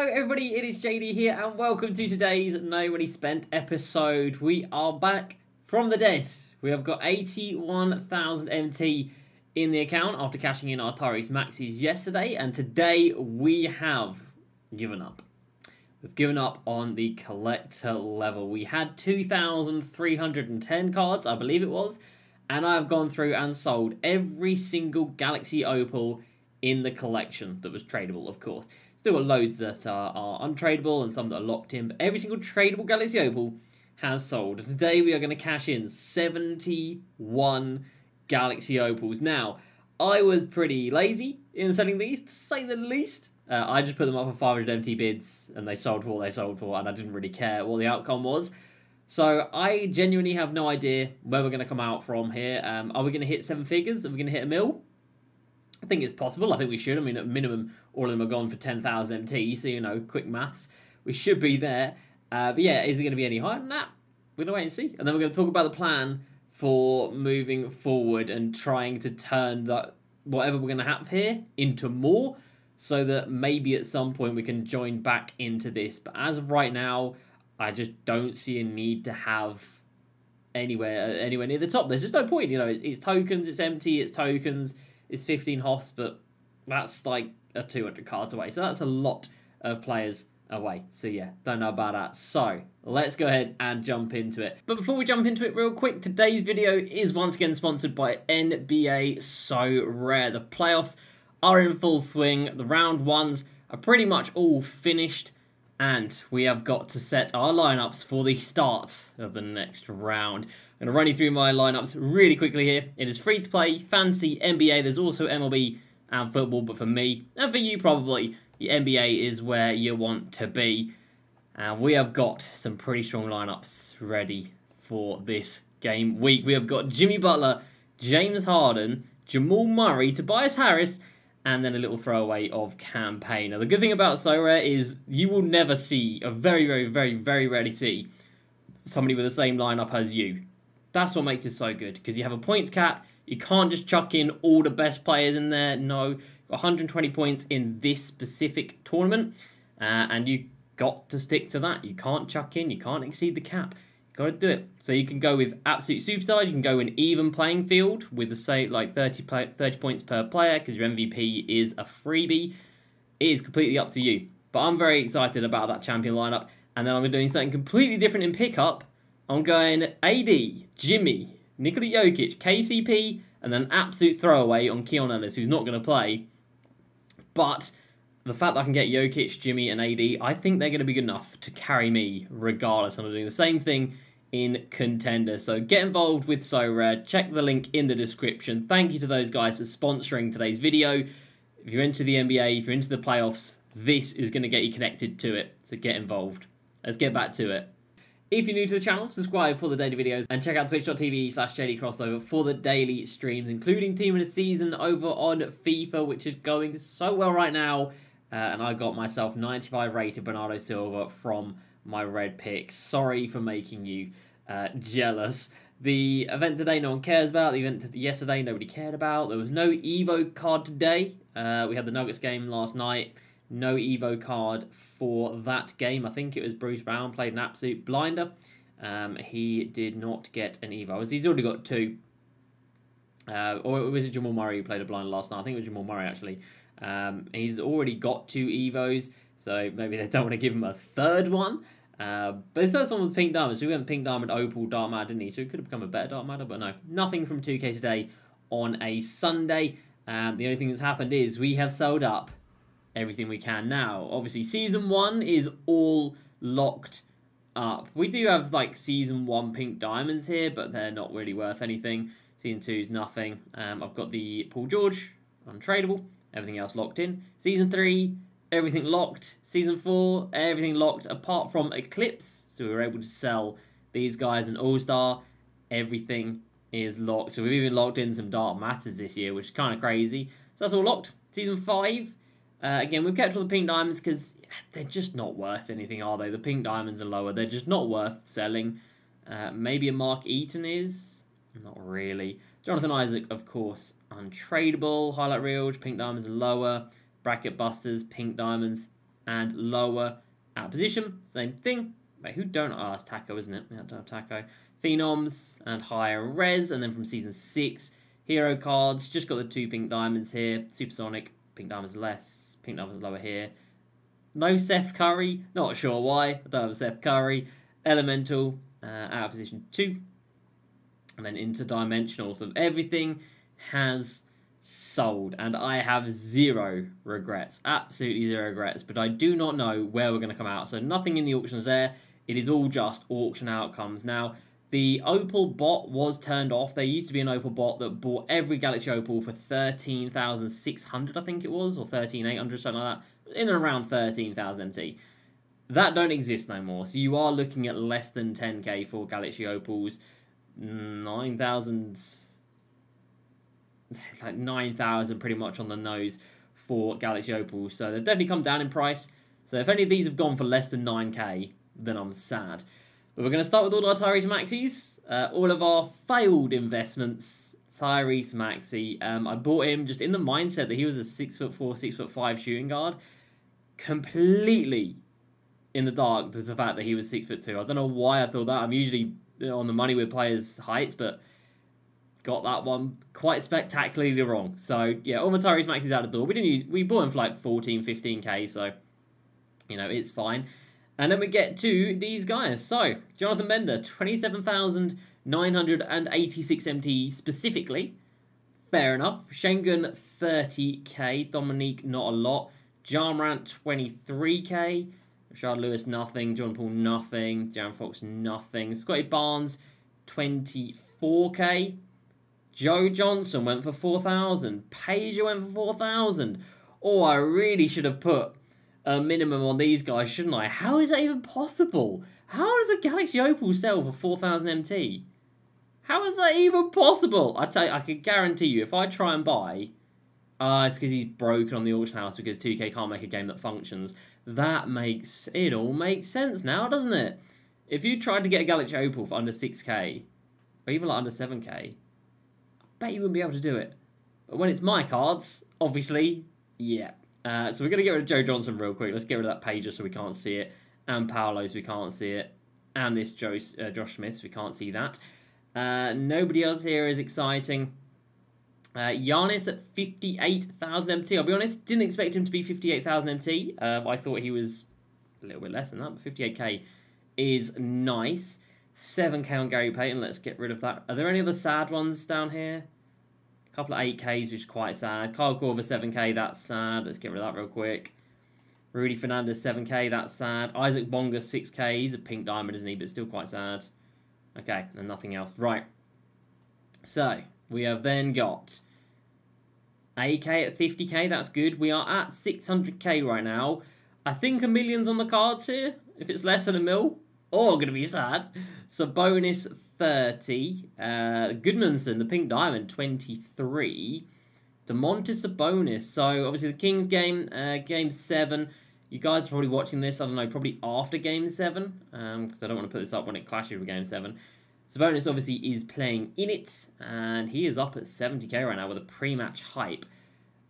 Hello everybody, it is JD here and welcome to today's No Money Spent episode. We are back from the dead. We have got 81,000 MT in the account after cashing in our Tyrese Maxis yesterday, and today we have given up. We've given up on the collector level. We had 2,310 cards, I believe it was, and I've gone through and sold every single Galaxy Opal in the collection that was tradable, of course. Still got loads that are untradeable and some that are locked in, but every single tradable Galaxy Opal has sold. Today we are going to cash in 71 Galaxy Opals. Now, I was pretty lazy in selling these, to say the least. I just put them up for 500 MT bids and they sold for what they sold for, and I didn't really care what the outcome was. So I genuinely have no idea where we're going to come out from here. Are we going to hit 7 figures? Are we going to hit a mil? I think it's possible. I think we should. I mean, at minimum, all of them are gone for 10,000 MT, so, you know, quick maths. We should be there. But yeah, is it going to be any higher than that? We're going to wait and see. And then we're going to talk about the plan for moving forward and trying to turn that whatever we're going to have here into more, so that maybe at some point we can join back into this. But as of right now, I just don't see a need to have anywhere near the top. There's just no point. You know, it's tokens, it's MT, it's tokens. It's 15 hosts, but that's like a 200 cards away. So that's a lot of players away. So yeah, don't know about that. So let's go ahead and jump into it. But before we jump into it real quick, today's video is once again sponsored by NBA So Rare. The playoffs are in full swing. The round ones are pretty much all finished. And we have got to set our lineups for the start of the next round. I'm going to run you through my lineups really quickly here. It is free to play, fantasy, NBA. There's also MLB and football, but for me, and for you probably, the NBA is where you want to be. And we have got some pretty strong lineups ready for this game week. We have got Jimmy Butler, James Harden, Jamal Murray, Tobias Harris, and then a little throwaway of campaign. Now, the good thing about So Rare is you will never see, very rarely see, somebody with the same lineup as you. That's what makes it so good, because you have a points cap. You can't just chuck in all the best players in there. No, 120 points in this specific tournament, and you got to stick to that. You can't chuck in. You can't exceed the cap. You got to do it. So you can go with absolute superstars. You can go in even playing field with the say like 30 points per player, because your MVP is a freebie. It is completely up to you. But I'm very excited about that champion lineup, and then I'm doing something completely different in pickup. I'm going AD, Jimmy, Nikola Jokic, KCP, and then absolute throwaway on Keon Ellis, who's not going to play. But the fact that I can get Jokic, Jimmy, and AD, I think they're going to be good enough to carry me regardless. I'm doing the same thing in Contender. So get involved with So Rare. Check the link in the description. Thank you to those guys for sponsoring today's video. If you're into the NBA, if you're into the playoffs, this is going to get you connected to it. So get involved. Let's get back to it. If you're new to the channel, subscribe for the daily videos and check out twitch.tv/JDCrossover for the daily streams, including Team of the Season over on FIFA, which is going so well right now. And I got myself 95 rated Bernardo Silva from my red pick. Sorry for making you jealous. The event today no one cares about. The event yesterday nobody cared about. There was no Evo card today. We had the Nuggets game last night. No Evo card for that game. I think it was Bruce Brown played an absolute blinder. He did not get an Evo. He's already got 2. Or was it Jamal Murray who played a blinder last night? I think it was Jamal Murray, actually. He's already got 2 Evos, so maybe they don't want to give him a 3rd one. But his first one was Pink Diamond, so we went Pink Diamond, Opal, Dark Matter, didn't he? So he could have become a better Dark Matter, but no. Nothing from 2K today on a Sunday. The only thing that's happened is we have sold up everything we can now. Obviously, Season 1 is all locked up. We do have, like, Season 1 Pink Diamonds here, but they're not really worth anything. Season 2 is nothing. I've got the Paul George, untradeable. Everything else locked in. Season 3, everything locked. Season 4, everything locked, apart from Eclipse. So we were able to sell these guys an All-Star. Everything is locked. So we've even locked in some Dark Matters this year, which is kind of crazy. So that's all locked. Season 5... again, we've kept all the Pink Diamonds because they're just not worth anything, are they? The Pink Diamonds are lower. They're just not worth selling. Maybe a Mark Eaton is? Not really. Jonathan Isaac, of course, untradeable. Highlight Reels, Pink Diamonds are lower. Bracket Busters, Pink Diamonds and lower out of position. Same thing. Wait, who don't? Oh, it's Taco, isn't it? Yeah, don't have Taco. Phenoms and higher res. And then from Season 6, hero cards. Just got the 2 pink diamonds here. Supersonic. Pink diamonds less. Pink diamonds lower here. No Seth Curry. Not sure why. I don't have a Seth Curry. Elemental. Out of position 2. And then interdimensional. So everything has sold. And I have 0 regrets. Absolutely 0 regrets. But I do not know where we're going to come out. So nothing in the auctions there. It is all just auction outcomes. Now, the Opal bot was turned off. There used to be an Opal bot that bought every Galaxy Opal for 13,600, I think it was, or 13,800, something like that. In and around 13,000 MT. That don't exist no more. So you are looking at less than 10k for Galaxy Opals. 9,000... like 9,000 pretty much on the nose for Galaxy Opals. So they've definitely come down in price. So if any of these have gone for less than 9k, then I'm sad. But we're going to start with all our Tyrese Maxis. All of our failed investments. Tyrese Maxey. I bought him just in the mindset that he was a 6'4", 6'5" shooting guard. Completely in the dark to the fact that he was 6'2". I don't know why I thought that. I'm usually on the money with players' heights, but got that one quite spectacularly wrong. So yeah, all my Tyrese Maxey's out the door. We bought him for like 14, 15k, so you know, it's fine. And then we get to these guys. So, Jonathan Bender, 27,986 MT specifically. Fair enough. Schengen, 30k. Dominique, not a lot. Jarmrant, 23k. Rashard Lewis, nothing. John Paul, nothing. Darren Fox, nothing. Scotty Barnes, 24k. Joe Johnson went for 4,000. Paige went for 4,000. Oh, I really should have put a minimum on these guys, shouldn't I? How is that even possible? How does a Galaxy Opal sell for 4,000 MT? How is that even possible? I tell you, I can guarantee you, if I try and buy, it's because he's broken on the auction house because 2K can't make a game that functions. That makes it all makes sense now, doesn't it? If you tried to get a Galaxy Opal for under 6k, or even like under 7k, I bet you wouldn't be able to do it. But when it's my cards, obviously, yeah. So we're going to get rid of Joe Johnson real quick. Let's get rid of that Pager so we can't see it. And Paolo so we can't see it. And this Josh Smith so we can't see that. Nobody else here is exciting. Giannis at 58,000 MT. I'll be honest, didn't expect him to be 58,000 MT. I thought he was a little bit less than that. But 58k is nice. 7k on Gary Payton. Let's get rid of that. Are there any other sad ones down here? Couple of 8Ks, which is quite sad. Kyle Korver, 7K, that's sad. Let's get rid of that real quick. Rudy Fernandez, 7K, that's sad. Isaac Bonga, 6K. He's a pink diamond, isn't he? But still quite sad. Okay, and nothing else. Right. So, we have then got AK at 50K, that's good. We are at 600K right now. I think a million's on the cards here. If it's less than a mil, oh, going to be sad. So bonus 30. Goodmanson, the pink diamond, 23. DeMontis Sabonis. So obviously the Kings game, game 7. You guys are probably watching this, I don't know, probably after game 7. Because I don't want to put this up when it clashes with game 7. Sabonis obviously is playing in it. And he is up at 70k right now with a pre-match hype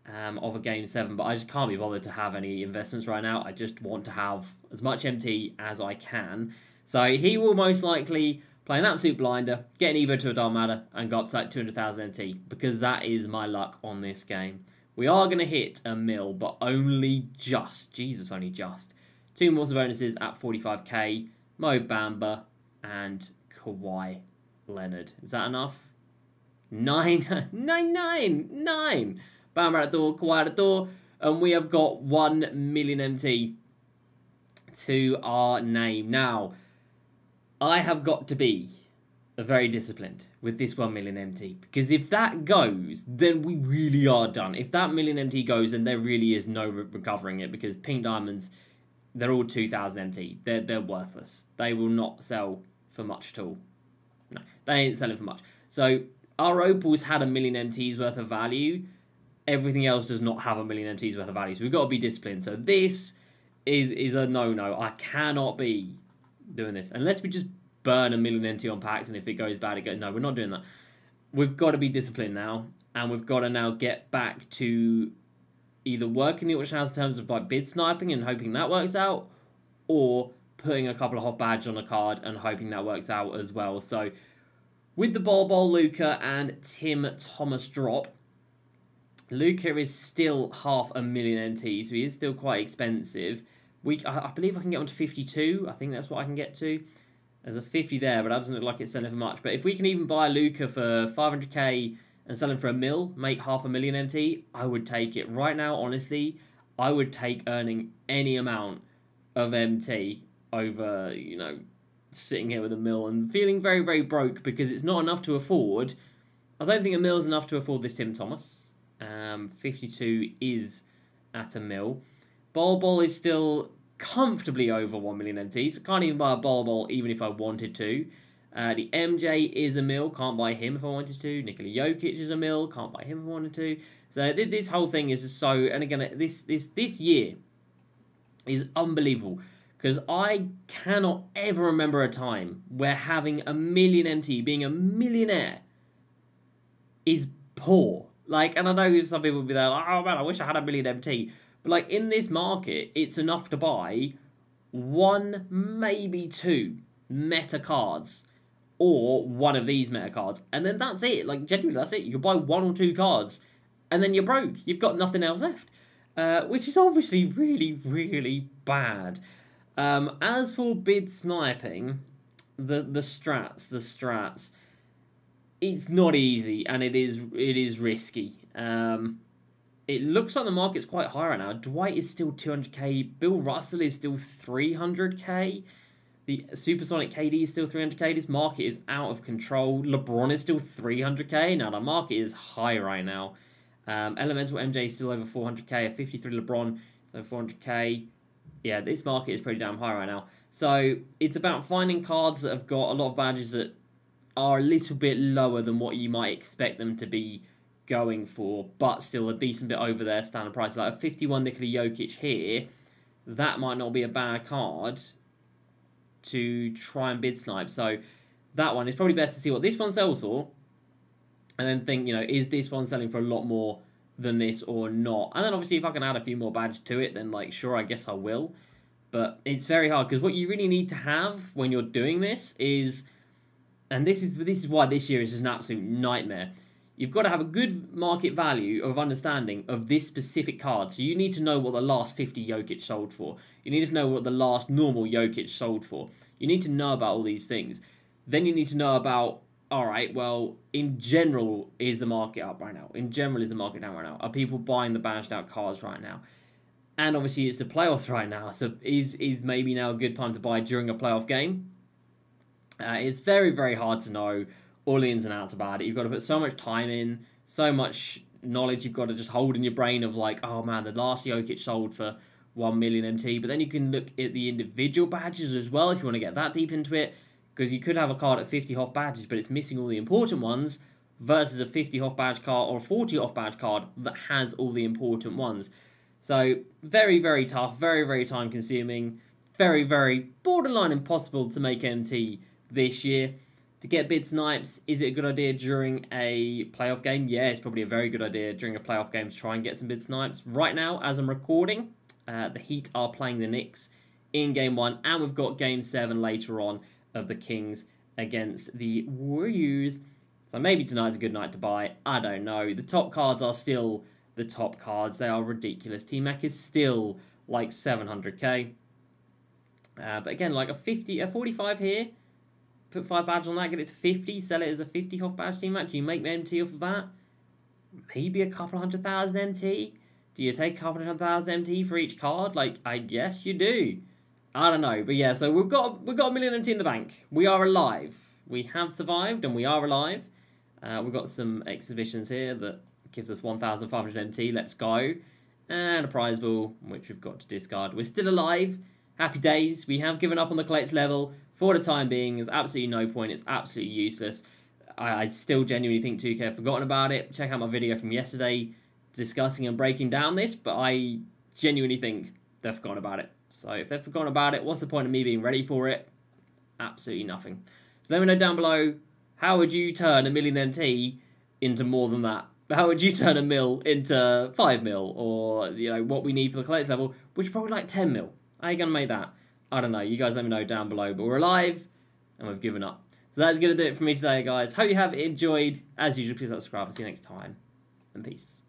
of a game 7. But I just can't be bothered to have any investments right now. I just want to have as much MT as I can. So he will most likely play an absolute blinder, get an Evo to a Dalmada, and go up to like 200,000 MT, because that is my luck on this game. We are going to hit a mil, but only just. Jesus, only just. 2 more bonuses at 45k. Mo Bamba and Kawhi Leonard. Is that enough? 9. 9. Bamba at the door, Kawhi at the door. And we have got 1 million MT to our name. Now, I have got to be very disciplined with this 1 million MT, because if that goes, then we really are done. If that million MT goes, then there really is no recovering it, because pink diamonds, they're all 2,000 MT. They're worthless. They will not sell for much at all. No, they ain't selling for much. So our opals had 1 million MTs worth of value. Everything else does not have 1 million MTs worth of value. So we've got to be disciplined. So this is a no-no. I cannot be doing this unless we just burn 1 million MT on packs, and if it goes bad, it goes. No, we're not doing that. We've got to be disciplined now, and we've got to now get back to either working the auction house in terms of like bid sniping and hoping that works out, or putting a couple of off badges on a card and hoping that works out as well. So with the Bol, Luca, and Tim Thomas drop, Luca is still 500,000 MT, so he is still quite expensive. I believe I can get on to 52. I think that's what I can get to. There's a 50 there, but that doesn't look like it's selling for much. But if we can even buy Luca for 500k and sell him for $1 million, make 500,000 MT, I would take it. Right now, honestly, I would take earning any amount of MT over, you know, sitting here with $1 million and feeling very, very broke because it's not enough to afford. I don't think $1 million is enough to afford this Tim Thomas. 52 is at $1 million. Bol is still comfortably over 1 million MT, so can't even buy a Bol even if I wanted to. The MJ is $1 million, can't buy him if I wanted to. Nikola Jokic is $1 million, can't buy him if I wanted to. So this whole thing is just so, and again, this year is unbelievable because I cannot ever remember a time where having 1 million MT, being a millionaire, is poor. Like, and I know some people will be there like, oh man, I wish I had 1 million MT. But like in this market, it's enough to buy 1, maybe 2 meta cards, or one of these meta cards, and then that's it. Like genuinely, that's it. You can buy 1 or 2 cards, and then you're broke. You've got nothing else left, which is obviously really, really bad. As for bid sniping, the strats, it's not easy, and it is risky. It looks like the market's quite high right now. Dwight is still 200k. Bill Russell is still 300k. The Supersonic KD is still 300k. This market is out of control. LeBron is still 300k. Now, the market is high right now. Elemental MJ is still over 400k. A 53 LeBron is over 400k. Yeah, this market is pretty damn high right now. So, it's about finding cards that have got a lot of badges that are a little bit lower than what you might expect them to be going for, but still a decent bit over their standard price. Like a 51 Nikola Jokic here, that might not be a bad card to try and bid snipe. So that one is probably best to see what this one sells for, and then think, you know, is this one selling for a lot more than this or not? And then obviously if I can add a few more badges to it, then like sure, I guess I will. But it's very hard because what you really need to have when you're doing this is, and this is why this year is just an absolute nightmare. You've got to have a good market value of understanding of this specific card. So you need to know what the last 50 Jokic sold for. You need to know what the last normal Jokic sold for. You need to know about all these things. Then you need to know about, all right, well, in general, is the market up right now? In general, is the market down right now? Are people buying the badged out cards right now? And obviously, it's the playoffs right now. So is maybe now a good time to buy during a playoff game? It's very, very hard to know all the ins and outs about it. You've got to put so much time in, so much knowledge you've got to just hold in your brain of like, oh man, the last Jokic sold for 1 million MT. But then you can look at the individual badges as well if you want to get that deep into it, because you could have a card at 50 off badges, but it's missing all the important ones, versus a 50 off badge card or a 40 off badge card that has all the important ones. So very, very tough, very, very time consuming, very, very borderline impossible to make MT this year. To get bid snipes, is it a good idea during a playoff game? Yeah, it's probably a very good idea during a playoff game to try and get some bid snipes. Right now, as I'm recording, the Heat are playing the Knicks in Game 1, and we've got Game 7 later on of the Kings against the Warriors. So maybe tonight's a good night to buy. I don't know. The top cards are still the top cards. They are ridiculous. T-Mac is still like 700k. But again, like a 45 here. Put 5 badges on that, get it to 50, sell it as a 50 off badge team match. Do you make MT off of that? Maybe a couple 100,000 MT? Do you take a couple 100,000 MT for each card? Like, I guess you do. I don't know. But yeah, so we've got 1 million MT in the bank. We are alive. We have survived and we are alive. We've got some exhibitions here that gives us 1,500 MT. Let's go. And a prize ball, which we've got to discard. We're still alive. Happy days. We have given up on the collects level. For the time being, there's absolutely no point. It's absolutely useless. I still genuinely think 2K have forgotten about it. Check out my video from yesterday discussing and breaking down this, but I genuinely think they've forgotten about it. So if they've forgotten about it, what's the point of me being ready for it? Absolutely nothing. So let me know down below, how would you turn 1 million MT into more than that? how would you turn a mil into 5 mil? Or, you know, what we need for the collector level, which is probably like 10 mil. How are you going to make that? I don't know. You guys let me know down below. But we're alive, and we've given up. So that's going to do it for me today, guys. Hope you have enjoyed. As usual, please subscribe. I'll see you next time. And peace.